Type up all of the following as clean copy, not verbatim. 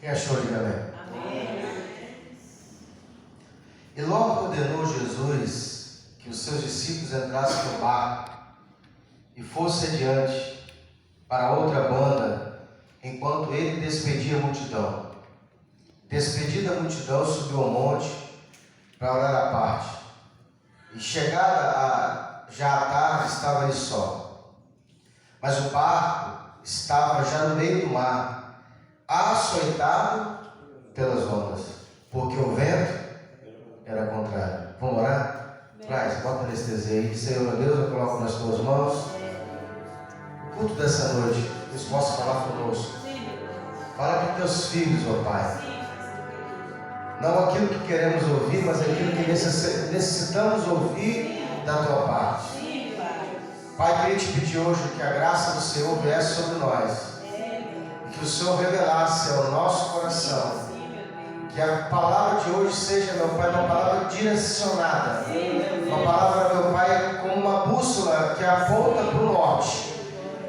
Quem achou, diga amém. Amém. E logo ordenou Jesus que os seus discípulos entrassem no barco e fossem adiante para outra banda, enquanto ele despedia a multidão. Despedida a multidão, subiu ao monte para orar à parte. E chegada já à tarde, estava ele só. Mas o barco estava já no meio do mar, açoitado pelas ondas, porque o vento era contrário. Vamos orar? Traz, bota anestesia aí. Senhor, meu Deus, eu coloco nas tuas mãos o culto dessa noite. Deus possa falar conosco. Fala com teus filhos, ó Pai. Não aquilo que queremos ouvir, mas aquilo que necessitamos ouvir da tua parte. Pai, queria te pedir hoje que a graça do Senhor viesse sobre nós. E que o Senhor revelasse ao nosso coração. Que a palavra de hoje seja, meu Pai, uma palavra direcionada. Uma palavra, meu Pai, como uma bússola que aponta para o norte.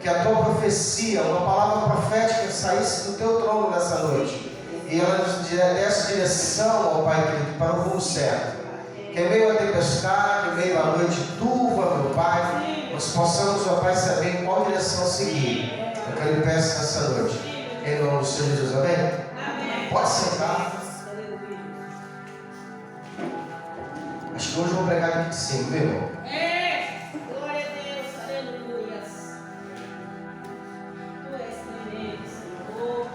Que a tua profecia, uma palavra profética saísse do teu trono nessa noite. E ela nos desse direção, ó Pai querido, para o rumo certo. Que em meio à tempestade, em meio à noite turva, meu Pai, nós possamos, ó Pai, saber em qual direção seguir. Eu quero lhe peço nessa noite. Em nome do Senhor Jesus, amém? Amém. Pode sentar. Acho que hoje eu vou pregar aqui de cima, viu, irmão? Glória a Deus, aleluia. Tu és tremendo, Senhor.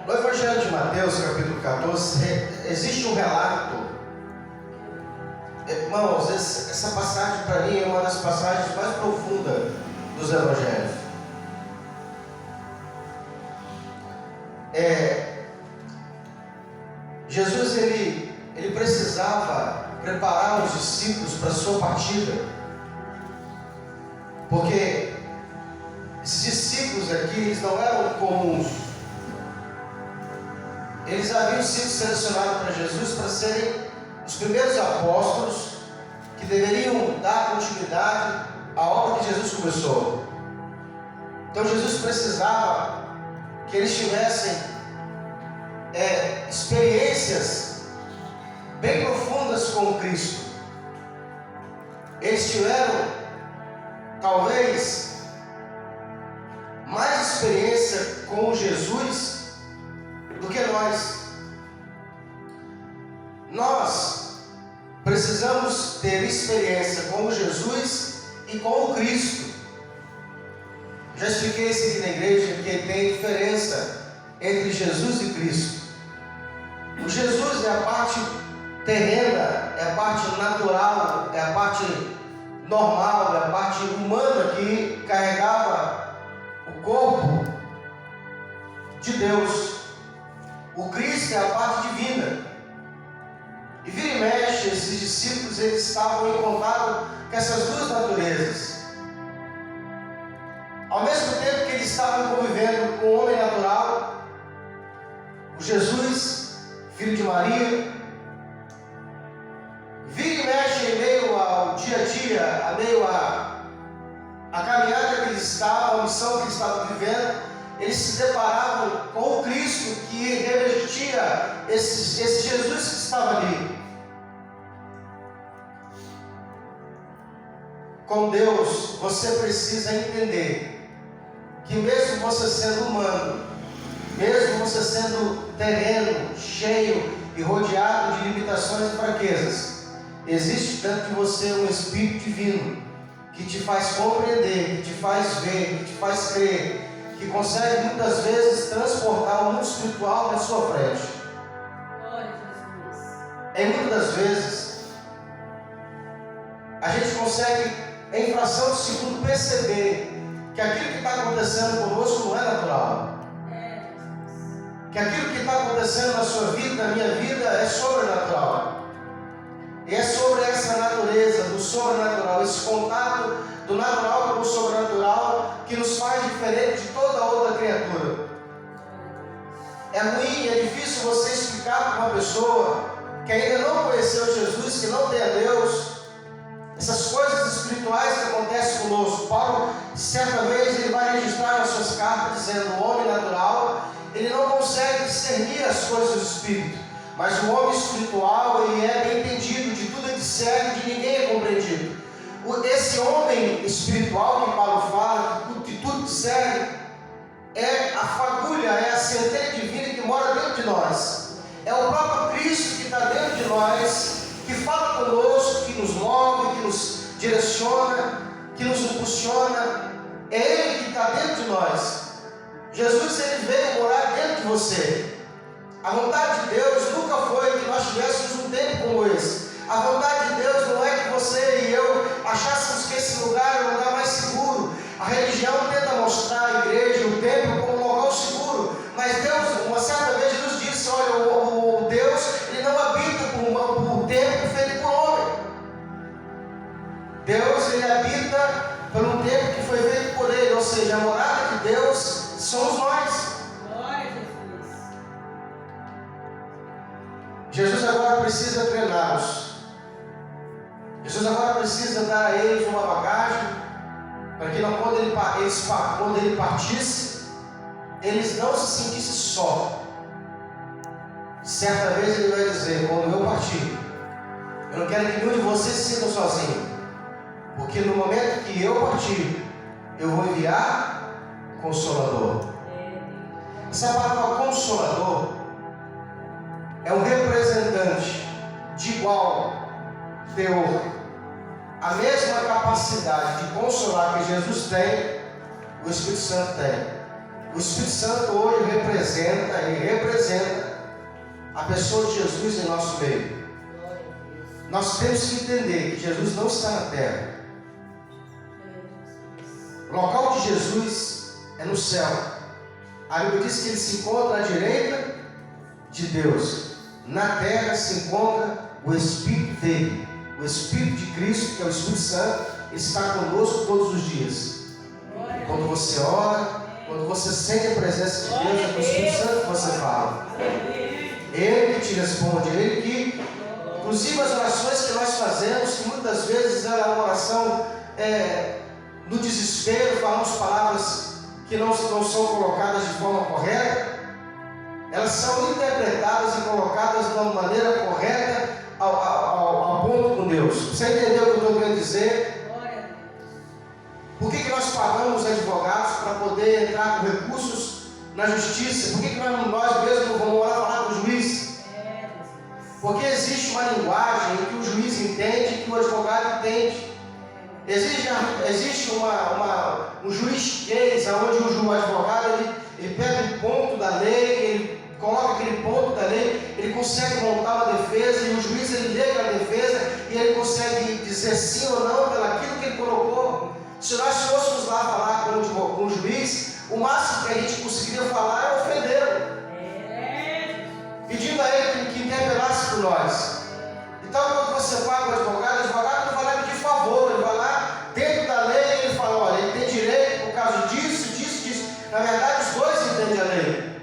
No Evangelho de Mateus, capítulo 14, existe um relato. Irmãos, essa passagem para mim é uma das passagens mais profundas dos Evangelhos. Jesus ele precisava preparar os discípulos para a sua partida, porque esses discípulos aqui eles não eram comuns. Eles haviam sido selecionados para Jesus para serem os primeiros apóstolos que deveriam dar continuidade à obra que Jesus começou. Então Jesus precisava que eles tivessem experiências bem profundas com Cristo. Eles tiveram talvez mais experiência com Jesus do que nós. Nós precisamos ter experiência com Jesus e com o Cristo. Já expliquei isso aqui na igreja, que tem diferença entre Jesus e Cristo. O Jesus é a parte terrena, é a parte natural, é a parte normal, é a parte humana que carregava o corpo de Deus. O Cristo é a parte divina. E vira e mexe, esses discípulos eles estavam em contato com essas duas naturezas. Ao mesmo tempo que eles estavam convivendo com o homem natural, o Jesus, filho de Maria, vira e mexe em meio ao dia a dia, a meio a caminhada que eles estavam, a missão que eles estavam vivendo, eles se deparavam com o Cristo que revestia esse Jesus que estava ali. Com Deus, você precisa entender que mesmo você sendo humano, mesmo você sendo terreno, cheio e rodeado de limitações e fraquezas, existe dentro de você um Espírito Divino que te faz compreender, que te faz ver, que te faz crer, que consegue muitas vezes transportar o mundo espiritual na sua frente. Glória a Jesus. Em muitas das vezes, a gente consegue, em fração de segundo, perceber que aquilo que está acontecendo conosco não é natural. Que aquilo que está acontecendo na sua vida, na minha vida, é sobrenatural. E é sobre essa natureza do sobrenatural, esse contato do natural com o sobrenatural, que nos faz diferente de toda outra criatura. É ruim, é difícil você explicar para uma pessoa que ainda não conheceu Jesus, que não tem a Deus, essas coisas espirituais que acontecem conosco. Paulo, certa vez, ele vai registrar nas suas cartas, dizendo: o homem natural, ele não consegue discernir as coisas do Espírito, mas o homem espiritual, ele é bem entendido, de tudo é discerne, de ninguém é compreendido. Esse homem espiritual que Paulo fala, que tudo discerne, é a fagulha, é a centelha divina que mora dentro de nós. É o próprio Cristo que está dentro de nós, que fala conosco, que nos move, que nos direciona, que nos impulsiona. É Ele que está dentro de nós. Jesus, Ele veio morar dentro de você. A vontade de Deus nunca foi que nós tivéssemos um tempo como esse. A vontade de Deus não é que você e eu achássemos que esse lugar é o lugar mais seguro. A religião tenta mostrar a igreja, o templo, como um local seguro. Mas Deus, uma certa vez, nos disse: olha, o Deus, Ele não habita por um templo feito por homem. Deus, Ele habita por um templo que foi feito por Ele. Ou seja, a morada de Deus somos nós. Glória a Jesus. Jesus agora precisa treiná-los. Jesus agora precisa dar a eles uma bagagem, para que quando ele partisse, eles não se sentissem só. Certa vez ele vai dizer: quando eu partir, eu não quero que nenhum de vocês se sintam sozinhos, porque no momento que eu partir, eu vou enviar o Consolador. Essa palavra Consolador é um representante de igual teor, a mesma capacidade de consolar que Jesus tem, o Espírito Santo tem. O Espírito Santo hoje representa a pessoa de Jesus em nosso meio. Nós temos que entender que Jesus não está na terra. O local de Jesus é no céu. A Bíblia diz que Ele se encontra à direita de Deus. Na terra se encontra o Espírito dele. O Espírito de Cristo, que é o Espírito Santo, está conosco todos os dias. Quando você ora, quando você sente a presença de Deus, é com o Espírito Santo que você fala. Ele que te responde, Ele que, inclusive as orações que nós fazemos, que muitas vezes é uma oração no desespero, falamos palavras que não são colocadas de forma correta, elas são interpretadas e colocadas de uma maneira correta, ao ponto com Deus. Você entendeu o que eu estou querendo dizer? Por que nós pagamos advogados para poder entrar com recursos na justiça? Por que nós mesmos vamos lá falar com o juiz? Porque existe uma linguagem que o juiz entende e que o advogado entende. Existe um juridiquês onde o advogado ele pega um ponto da lei, ele coloca aquele ponto da lei, ele consegue montar uma defesa, e o juiz ele lê aquela defesa e ele consegue dizer sim ou não pelaquilo que ele colocou. Se nós fôssemos lá falar com o juiz, o máximo que a gente conseguiria falar é ofendê-lo, pedindo a ele que interpelasse por nós. Então, quando você paga o advogado não vai lá pedir favor, ele vai lá dentro da lei e ele fala: olha, ele tem direito por causa disso. Na verdade, os dois entendem a lei.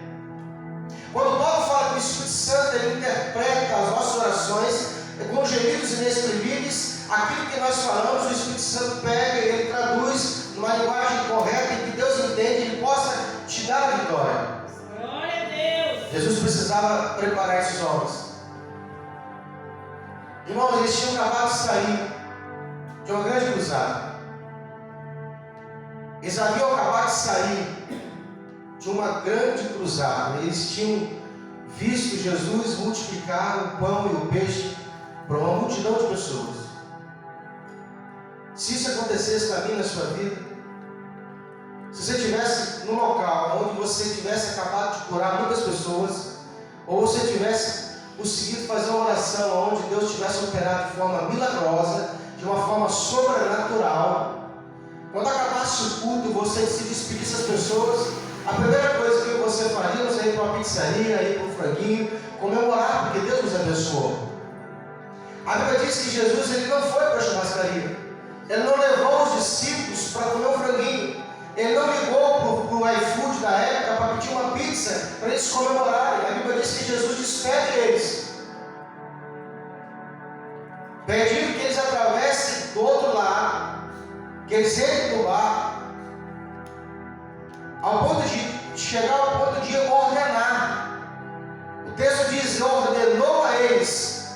Quando Paulo fala que o Espírito Santo ele interpreta as nossas orações com gemidos inexprimíveis, aquilo que nós falamos, o Espírito Santo pega e ele traduz numa linguagem correta em que Deus entende e ele possa te dar a vitória. Glória a Deus. Jesus precisava preparar esses homens. Irmãos, eles tinham acabado de sair de uma grande cruzada. Eles haviam acabado de sair de uma grande cruzada. Eles tinham visto Jesus multiplicar o pão e o peixe para uma multidão de pessoas. Se isso acontecesse na minha, na sua vida, se você estivesse no local onde você tivesse acabado de curar muitas pessoas, ou você tivesse conseguido fazer uma oração onde Deus tivesse operado de forma milagrosa, de uma forma sobrenatural, quando acabasse o culto, você se despedisse das pessoas, a primeira coisa que você faria é ir para uma pizzaria, ir para um franguinho, comemorar, porque Deus nos abençoou. A Bíblia diz que Jesus ele não foi para a churrascaria, ele não levou os discípulos para comer um franguinho, ele não ligou para o iFood da época para pedir uma pizza para eles comemorarem. A Bíblia diz que Jesus despede eles, pedindo que eles atravessem do outro lado, que eles entrem no barco, ao ponto de chegar ao ponto de ordenar. O texto diz: ordenou a eles.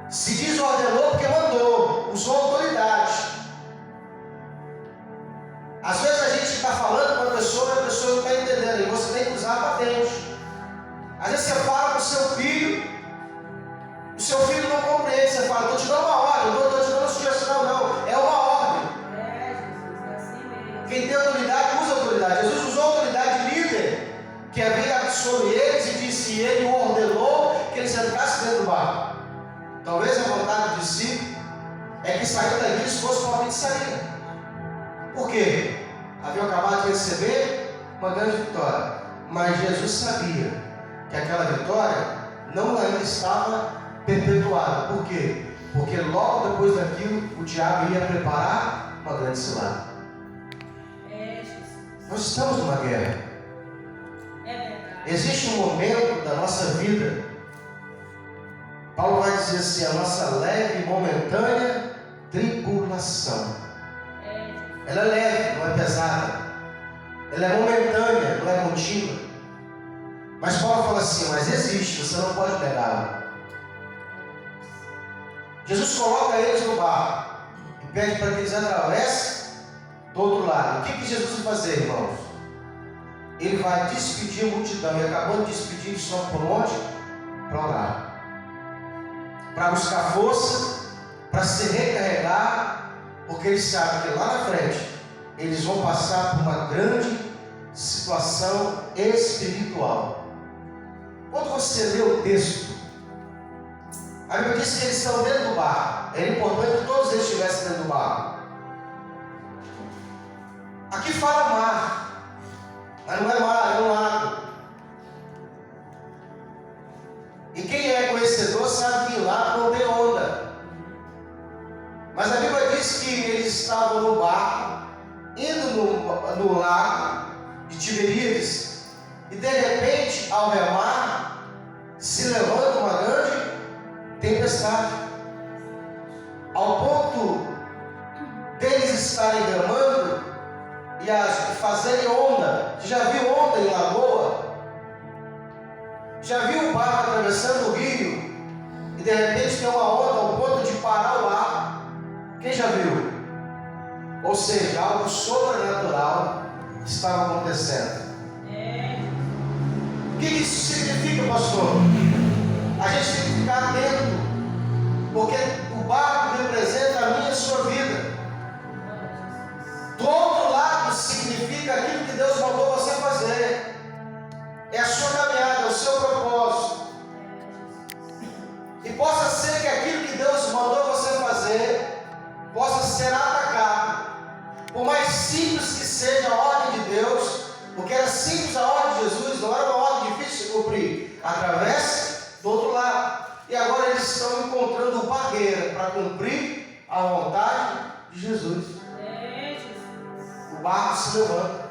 Se diz ordenou porque mandou, usou autoridade. Às vezes a gente está falando com a pessoa e a pessoa não está entendendo, e você tem que usar a patente. Às vezes você fala com o seu filho, o seu filho não compreende, você fala: estou te dando uma ordem, não estou te dando uma sugestão, não, é uma ordem. Jesus, é assim mesmo. Quem tem autoridade, usa autoridade. Jesus usou a autoridade de líder, que havia sobre eles, e disse: e ele ordenou que eles entrassem dentro do barco. Talvez a vontade de si é que saindo daqui eles fossem para a pizzaria. Por quê? Haviam acabado de receber uma grande vitória. Mas Jesus sabia que aquela vitória não ainda estava perpetuada. Por quê? Porque logo depois daquilo o diabo ia preparar uma grande cilada. Jesus. Nós estamos numa guerra. É verdade. Existe um momento da nossa vida, Paulo vai dizer assim: a nossa leve e momentânea tribulação. Ela é leve, não é pesada. Ela é momentânea, não é contínua. Mas Paulo fala assim: mas existe, você não pode negá-la. Jesus coloca eles no barco e pede para que eles atravessem do outro lado. O que Jesus vai fazer, irmãos? Ele vai despedir a multidão, e acabou de despedir, eles só por onde? Para orar, para buscar força, para se recarregar, porque eles sabem que lá na frente eles vão passar por uma grande situação espiritual. Quando você lê o texto, a Bíblia diz que eles estão dentro do barco. Era importante que todos eles estivessem dentro do barco. Aqui fala mar, mas não é mar, é um lago. E quem é conhecedor sabe que lá não tem onda. Mas a Bíblia diz que eles estavam no barco, indo no lago de Tiberíades, e de repente, ao remar, se levanta uma grande tempestade, ao ponto deles estarem remando e fazerem onda. Já viu onda em lagoa? Já viu o barco atravessando o rio e de repente tem uma onda ao ponto de parar o barco? Quem já viu? Ou seja, algo sobrenatural estava acontecendo. O que isso significa, pastor? A gente tem que ficar atento, porque o barco representa a minha e a sua vida. Do outro lado significa aquilo que Deus mandou você fazer. É a sua caminhada, é o seu propósito. E possa ser que aquilo que Deus mandou você fazer possa ser atacado. Por mais simples que seja a ordem de Deus, porque era simples a ordem de Jesus, não era uma ordem difícil de cumprir. Atravesse do outro lado. E agora eles estão encontrando barreira para cumprir a vontade de Jesus. O barco se levanta.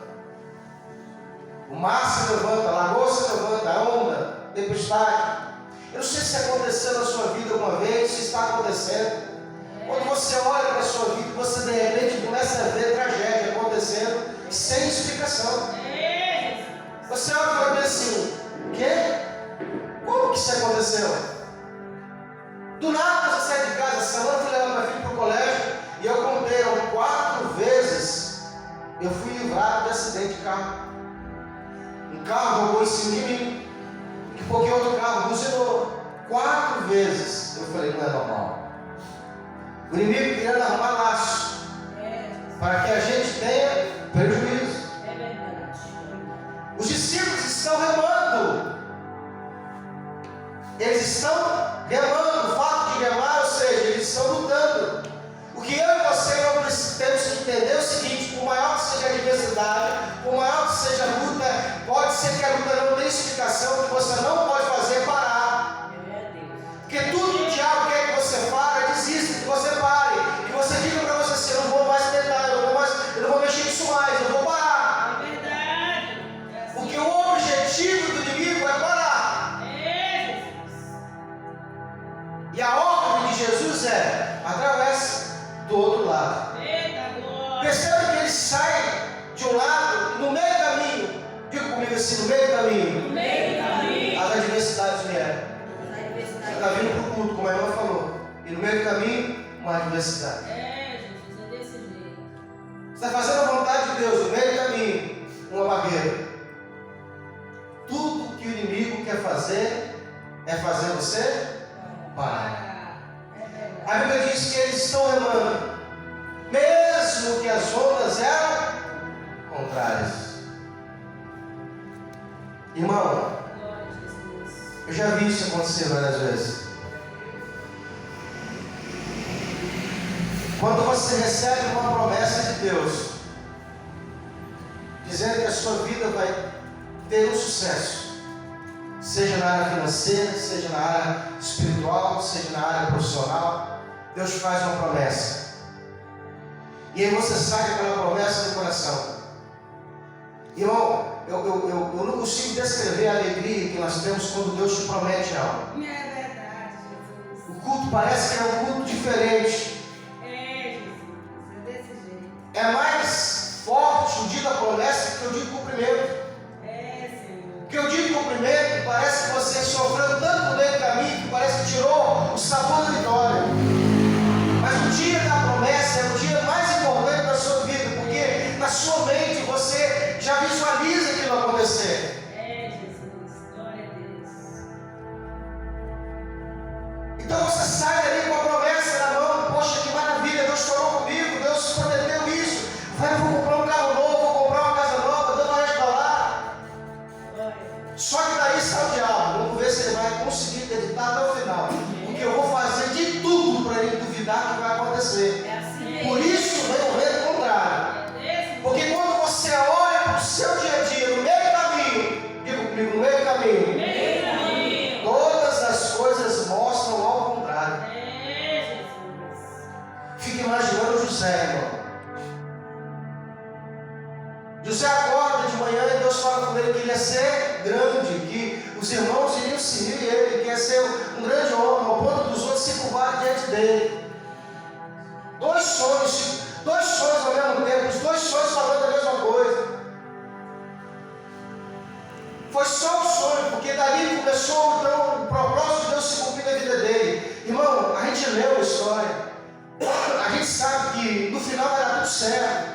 O mar se levanta, a lagoa se levanta, a onda, tempestade. Eu não sei se aconteceu na sua vida alguma vez, se está acontecendo. Quando você olha para a sua vida, você de repente começa a ver tragédia acontecendo sem explicação. Você olha para mim assim: o quê? Como que isso aconteceu? Do nada você sai de casa. Essa semana eu fui levar meu filho para o colégio e eu contei 4 vezes eu fui livrado de acidente de carro. Um carro jogou em cima de mim, que porque outro carro buzinou. 4 vezes eu falei: não é normal. O inimigo querendo arrumar laço para que a gente tenha prejuízo. Os discípulos estão remando. Eles estão remando. O fato de remar, ou seja, eles estão lutando. O que eu e você não temos que entender é o seguinte: por maior que seja a adversidade, por maior que seja a luta, pode ser que a luta não tenha explicação, que você não pode fazer parar. Porque tudo que o diabo quer que você pare, desista, que você pare, que você diga para você assim: eu não vou mais tentar, eu não vou mexer nisso mais, eu vou parar. Porque o objetivo do inimigo é parar. E a ordem de Jesus é: atravesse do outro lado. Eita, glória. Percebe que ele sai de um lado, no meio do caminho. Diga comigo assim, no meio do caminho. No meio do caminho. As adversidades vieram. Você está vindo para o culto, como a irmã falou. E no meio do caminho, uma adversidade. Jesus, é desse jeito. Você está fazendo a vontade de Deus, no meio do caminho, uma barreira. Tudo que o inimigo quer fazer é fazer você parar. A Bíblia diz que eles estão remando, mesmo que as ondas eram contrárias. Irmão, Glória a Jesus. eu já vi isso acontecer várias vezes. Quando você recebe uma promessa de Deus, dizendo que a sua vida vai ter um sucesso, seja na área financeira, seja na área espiritual, seja na área profissional, Deus faz uma promessa. E aí você sai com aquela promessa no coração. Irmão, eu não consigo descrever a alegria que nós temos quando Deus te promete algo. É verdade, Jesus. O culto parece que é um culto diferente. É, Jesus, é desse jeito. É mais forte o dia da promessa que o dia do cumprimento. É, Senhor. Porque o dia do cumprimento parece que você sofreu tanto no meio do caminho que parece que tirou o sabor da vitória. Mas o dia da promessa é o dia mais importante da sua vida, porque na sua mente você já visualiza aquilo acontecer. É, Jesus, glória a Deus. Então você sai dali com a promessa na mão. Poxa, que maravilha, Deus falou comigo, Deus prometeu isso. Vai, vou comprar um carro novo, vou comprar uma casa nova, Deus vai falar. Glória. Só que daí sai o diabo. Vamos ver se ele vai conseguir acreditar até o final. Porque eu vou fazer de tudo para ele duvidar que vai acontecer. É assim mesmo. Por isso vem o vento contrário. É desse Porque quando você olha para o seu dia a dia, no meio do caminho, diga comigo, no meio do caminho, meio caminho. todas as coisas mostram ao contrário. É, Jesus. Fica imaginando José, irmão. José acorda de manhã e Deus fala com ele que ele ia ser grande, que os irmãos iriam seguir ele, que ia ser um grande homem, ao ponto dos outros se curvarem diante dele. Dois sonhos ao mesmo tempo, os dois sonhos falando a mesma coisa. Foi só um sonho, porque dali começou então o propósito de Deus se cumprir na vida dele. Irmão, a gente leu a história, a gente sabe que no final vai dar tudo certo.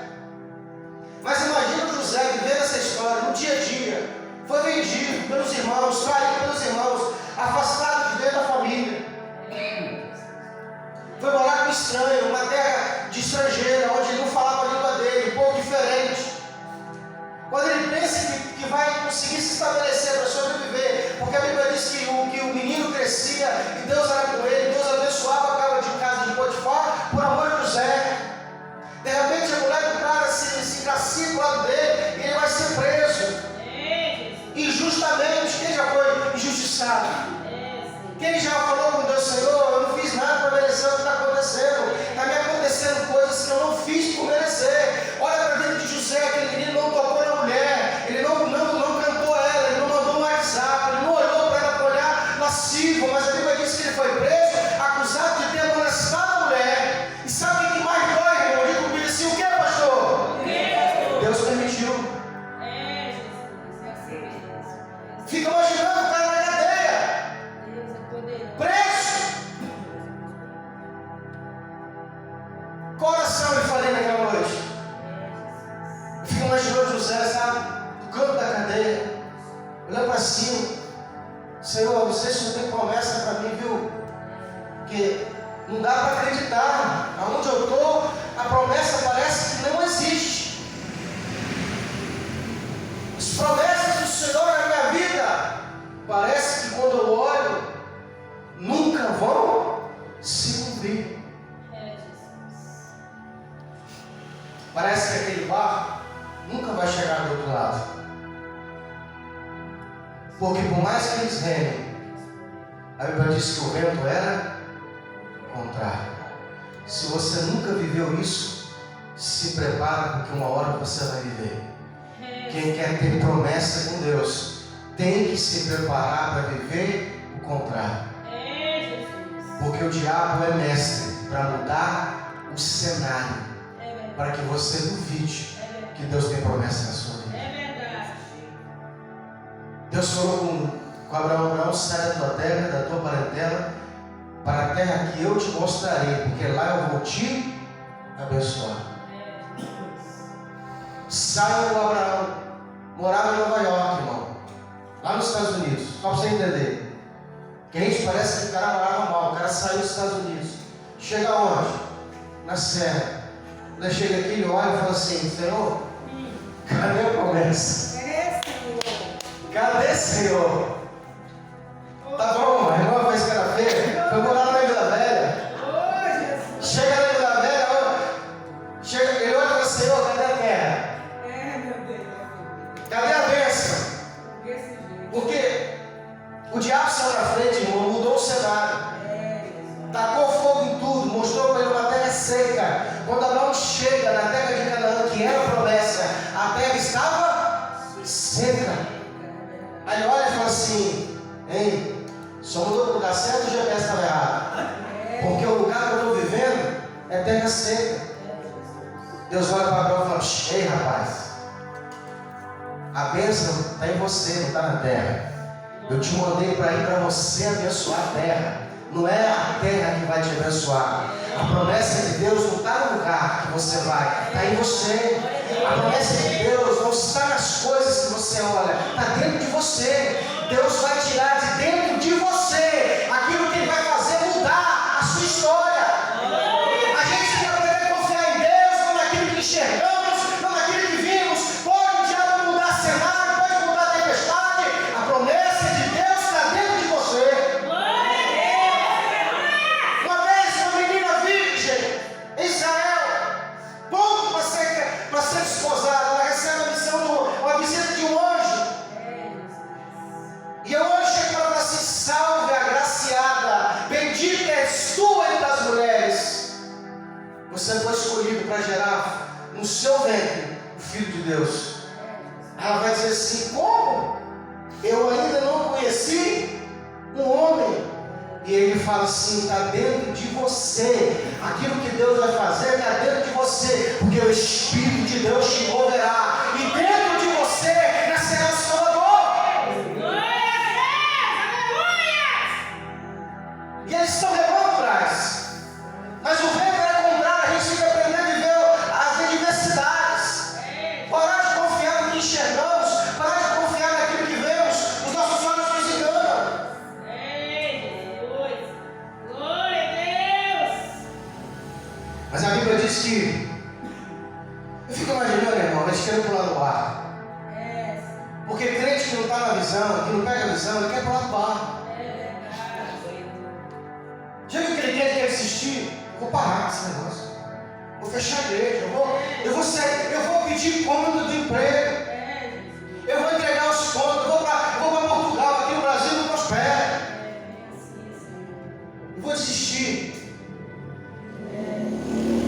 Mas imagina o José vivendo essa história no dia a dia. Foi vendido pelos irmãos, traído pelos irmãos, afastado de dentro da família. Foi morar com um estranho, uma terra de estrangeira, onde ele não falava a língua dele, um pouco diferente. Quando ele pensa que vai conseguir se estabelecer para sobreviver, porque a Bíblia diz que o menino crescia e Deus era com ele, Deus abençoava a casa de Potifar por amor de José. De repente a mulher do cara se engracia do lado dele e ele vai ser preso. Injustamente. Quem já foi injustiçado? Quem já falou com Deus, Senhor, eu não fiz nada para merecer o que está acontecendo. Está me acontecendo coisas que eu não fiz por merecer. Olha para a vida de José, aquele menino não tocou na mulher, ele não cantou ela, ele não mandou um WhatsApp, ele não olhou para ela para olhar lascivo, mas a Bíblia diz que ele foi preso, acusado de ter molestado a mulher. E sabe o que mais dói, irmão? Diga comigo assim, o que, pastor? Deus permitiu. Fica imaginando o cara na cadeia, preso. Coração eu falei naquela noite. Fica imaginando José, sabe, do canto da cadeia, olhando para cima. Senhor, não sei se não tem promessa para mim, viu? Porque não dá para acreditar. Aonde eu estou, a promessa parece que não existe. As promessas do Senhor na minha vida, parece que quando eu olho, nunca vão se cumprir. Parece que aquele barco nunca vai chegar do outro lado. Porque por mais que eles remem, a Bíblia diz que o vento era contrário. Se você nunca viveu isso, se prepara, porque uma hora você vai viver. Quem quer ter promessa com Deus tem que se preparar para viver o contrário. Porque o diabo é mestre para mudar o cenário para que você duvide que Deus tem promessa na sua vida. É verdade. Deus falou com Abraão: Abraão, sai da tua terra, da tua parentela, para a terra que eu te mostrarei, porque lá eu vou te abençoar. Saiu o Abraão, morava em Nova York, irmão, lá nos Estados Unidos, só para você entender. Que a gente parece que o cara morava mal, o cara saiu dos Estados Unidos. Chega onde? Na serra. Quando chega aqui, ele olha e fala assim: Senhor, cadê a promessa? Cadê, Senhor? Tá bom, a irmã faz cara feia, foi morar na Vila Velha. Chega na Vila Velha, chega, ele olha e fala: Senhor, cadê a terra? Cadê a bênção? Porque o diabo saiu na frente, irmão, mudou o cenário. Tacou fogo em tudo, mostrou para ele uma terra seca. Quando Abraão chega na terra de Canaã, que era a promessa, a terra estava seca. Aí ele olha e fala assim: Ei, só mudou para o lugar certo ou o GPS estava errado? Porque o lugar que eu estou vivendo é terra seca. Deus olha para Abraão e fala: Ei, rapaz, a bênção está em você, não está na terra. Eu te mandei para ir para você abençoar a terra. Não é a terra que vai te abençoar. A promessa de Deus não está no lugar que você vai, está em você. A promessa de Deus não está nas coisas que você olha, está dentro de você. Deus vai tirar de dentro de você aquilo que Ele vai fazer mudar a sua história. A gente tem que aprender a confiar em Deus, não naquilo que enxergamos, não naquilo que vimos. Pode o diabo mudar cenário, pode mudar a tempestade. A promessa de Deus está dentro de você. Uma vez uma menina virgem em Israel, ponto para ser desposada, ela recebe a missão, uma visita de um anjo. E o anjo chega para ela e fala assim: salve, agraciada, bendita és tu entre as mulheres. Você foi escolhido para gerar no seu ventre o Filho de Deus. Ela vai dizer assim: como? Eu ainda não conheci um homem. E ele fala assim: está dentro de você. Aquilo que Deus vai fazer está dentro de você, porque o Espírito de Deus te envolverá, e dentro de você nascerá o Salvador. E eles estão remando atrás, mas o vento é contrário. A gente tem que aprender a viver as adversidades, parar de confiar no que enxergamos, parar de confiar naquilo que vemos. Os nossos olhos nos enganam. Glória a Deus. Mas a Bíblia diz que, eu fico imaginando, irmão, eles querem pular do barco. Porque crente que não está na visão, que não pega a visão, ele quer pular do barco. Já viu aquele crente que quer desistir? Eu vou parar com esse negócio. Vou fechar a igreja. Eu vou sair, eu vou pedir conta do emprego. Eu vou entregar os contos. Eu vou para Portugal, aqui no Brasil não prospera. Eu vou desistir.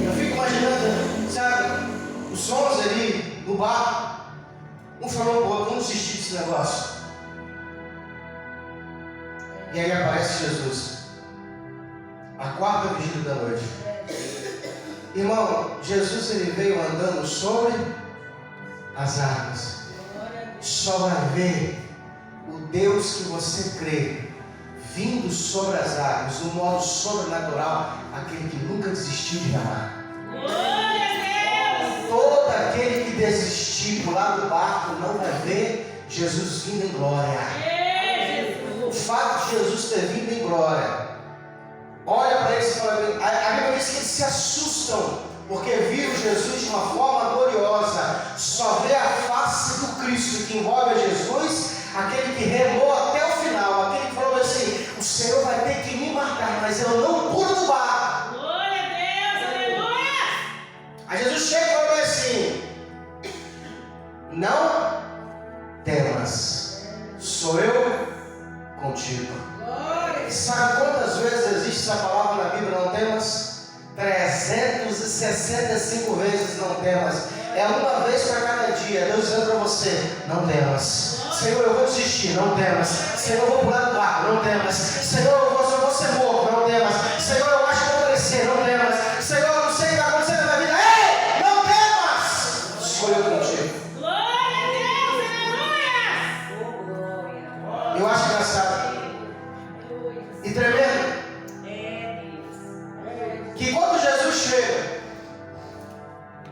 Eu fico imaginando, sabe, os sons ali no bar. Um falou pro outro: vamos desistir desse negócio. E aí aparece Jesus. A quarta vigília da noite. Irmão, Jesus ele veio andando sobre as águas. Só vai ver o Deus que você crê vindo sobre as águas, do modo sobrenatural, aquele que nunca desistiu de amar. Todo aquele que desistir por lá do barco não vai ver Jesus vindo em glória. O fato de Jesus ter vindo em glória, olha para eles e fala: a Bíblia diz que eles se assustam, porque viram Jesus de uma forma gloriosa. Só vê a face do Cristo que envolve a Jesus, aquele que remou até o final, aquele que falou assim: o Senhor vai ter que me matar, mas eu não pulo do barco. Glória a Deus, aleluia. Aí Jesus chega e fala assim: não temas, sou eu contigo. Sabe quantas vezes existe essa palavra na Bíblia, não temas? 365 vezes não temas. É uma vez para cada dia. Deus dizendo para você: não temas. Senhor, eu vou desistir, não temas. Senhor, eu vou pular do barco, não temas. Senhor, eu vou ser morto, não temas. Senhor, eu acho que eu vou crescer, não temas. Senhor, eu não sei que quando Jesus chega,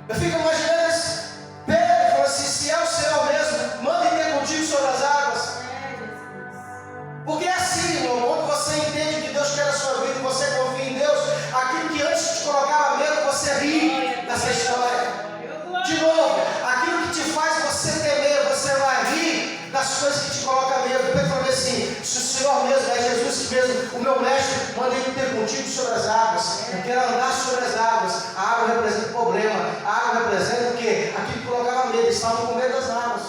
eu fico imaginando esse Pedro falando assim: se é o Senhor mesmo, manda ter contigo sobre as águas. Porque é assim, irmão, quando você entende que Deus quer a sua vida e você confia em Deus, aquilo que antes te colocava medo, você ri nessa história. De novo, aquilo que te faz você temer, você vai rir das coisas que te colocam medo. Pedro falou assim: se o Senhor mesmo, é Jesus mesmo, o meu mestre, manda ele ter contigo sobre as águas. Eu quero andar sobre as águas. A água representa o problema. A água representa o quê? Aquilo que colocava medo. Eles estavam com medo das águas.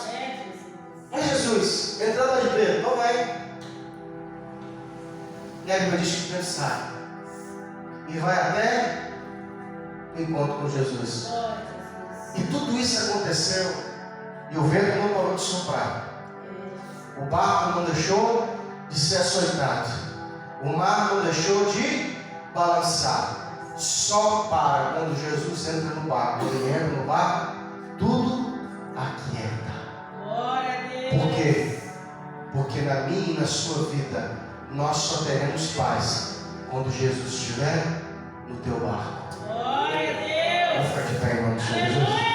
É Jesus, entrando lá de Pedro, então vai. E a Bíblia diz que Pedro sai e vai até o encontro com Jesus. E tudo isso aconteceu e o vento não parou de soprar. O barco não deixou de ser açoitado. O mar não deixou de balançar. Só para quando Jesus entra no barco. Ele entra no barco, tudo aquieta. Por quê? Porque na minha e na sua vida nós só teremos paz quando Jesus estiver no teu barco. Glória a Deus. Vamos ficar de pé em nome de Jesus.